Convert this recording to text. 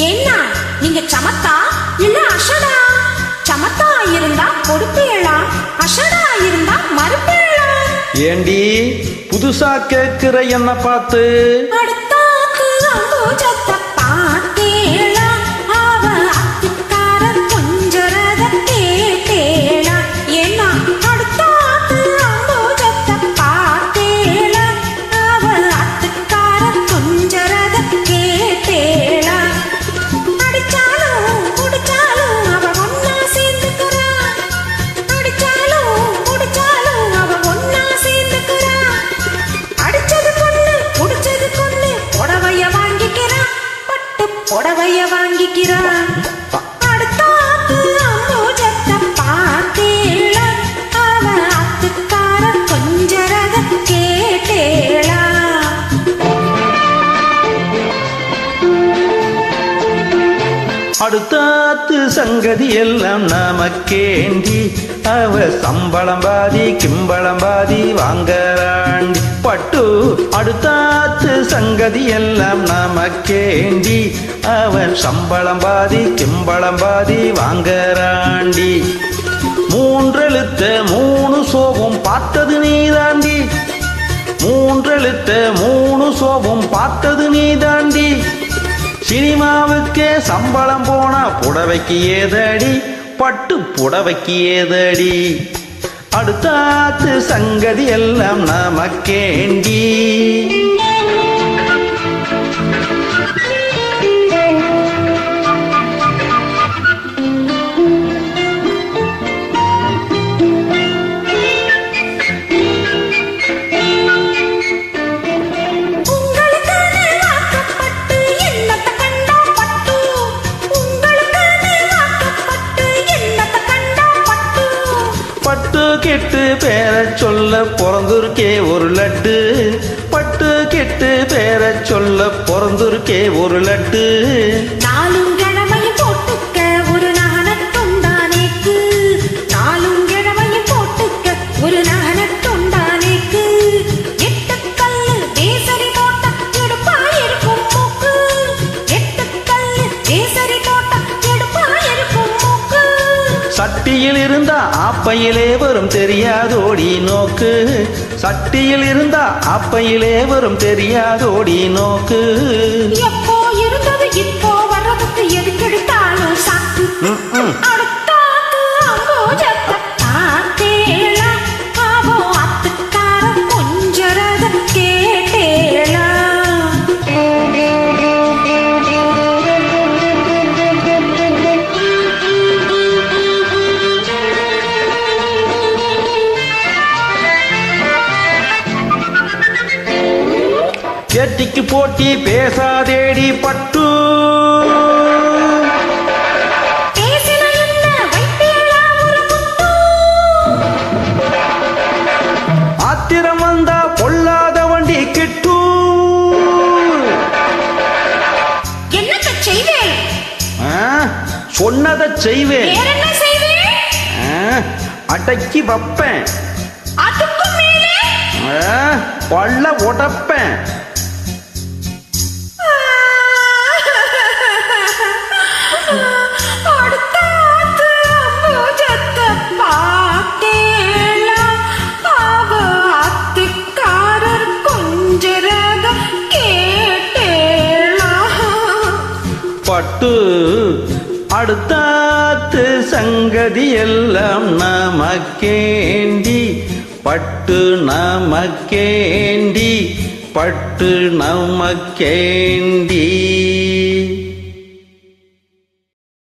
ஏன்னா நீங்க சமத்தா இல்ல அஷடா? சமத்தா இருந்தா கொடுப்பீங்களா, அஷடா இருந்தா மறுப்பீங்களா? ஏண்டி புதுசா கேக்குற என்ன பார்த்து? அடுத்தாக்கு அம்பூஜத்தை பார்த்தேளா, அவ அத்துக்கார கொஞ்சரத கேட்டேளா. ஏன்னா அடுத்தாக்கு அம்பூஜத்தை பார்த்தேளா, அவ அத்துக்கார கொஞ்சரத கேட்டேளா. அடிச்சாலும் குடிச்சாலும் அவ ஒன்னா சேர்ந்துக்கிறா, அடிச்சாலும் குடிச்சாலும் அவ ஒன்னா சேர்ந்துக்கிறா. அடிச்சது கொள்ளு குடிச்சது கொள்ளு புடவைய வாங்கிக்கிறா, பட்டு புடவைய வாங்கிக்கிறா. அடுத்தாத்து அம்பூஜத்தை பார்த்தேளா, அவ அத்துக்கார கொஞ்சரத கேட்டேளா. அடுத்தாத்து சங்கதி எல்லாம் நமக்கேண்டி, அவ சம்பளம் பாதி கிம்பளம் பாதி வாங்கறாண்டி. பட்டு அடுத்தாத்து சங்கதி எல்லாம் நமக்கேண்டி, அவன் சம்பளம் பாதி கிம்பளம் பாதி வாங்கறாண்டி. மூன்றெழுத்த மூணு சோபம் பார்த்தது நீதாண்டி, மூன்றெழுத்த மூணு சோபம் பார்த்தது நீதாண்டி. சினிமாவுக்கே சம்பளம் போனா புடவைக்கு ஏதடி, பட்டு புடவைக்கு ஏதடி. அடுத்தாத்து சங்கதி எல்லாம் நமக்கேண்டி. பட்டு கெட்டு பேர சொல்ல பிறந்திருக்கே ஒரு லட்டு, பட்டு கெட்டு பேர சொல்ல பிறந்திருக்கே ஒரு லட்டு. நாலும் கிழமையும் போட்டுக்க ஒரு நகனத்துண்டானேக்கு, நாலும் கிழமையும் போட்டுக்க ஒரு நகனத்துண்டானேக்கு. எட்டுக்கல்லு தேசரி போட்ட எடுப்பா இருக்கும் மூக்கு, எட்டுக்கல்லு தேசரி போட்ட எடுப்பா இருக்கும் மூக்கு. சட்டியில் இருந்தா ஆப்பையிலே வரும் தெரியாதோடி நோக்கு, சட்டியில் இருந்தா ஆப்பையிலே வரும் தெரியாதோடி நோக்கு. எப்போ இருந்தது இப்போ வர்றதுக்கு எதுக்கெடுத்தாலும் சாக்கு. அடுத்தாத்து அம்பூஜத்தை பார்த்தேளா, அவ அத்துக்கார கொஞ்சரத கேட்டேளா. ஏட்டிக்கு போட்டி பேசாதேடி பட்டு, பேசின என்ன வைப்பேளா ஒரு குத்து. ஆத்திரம் வந்தா பொல்லாத வண்டி கிட்டு. என்னத்த செய்வேன்? சொன்னதை செய்வேன், வேற என்ன செய்வேன்? அடக்கி வைப்பேன், அதுக்கும் மேலே பல்ல உடப்பேன். அடுத்தாத்து அம்பூஜத்தை பார்த்தேளா, அவ அத்துக்காரர் கொஞ்சரத கேட்டேளா. பட்டு அடுத்தாத்து சங்கதி எல்லாம் நமக்கேண்டி, பட்டு நமக்கேண்டி, பட்டு நமக்கேண்டி.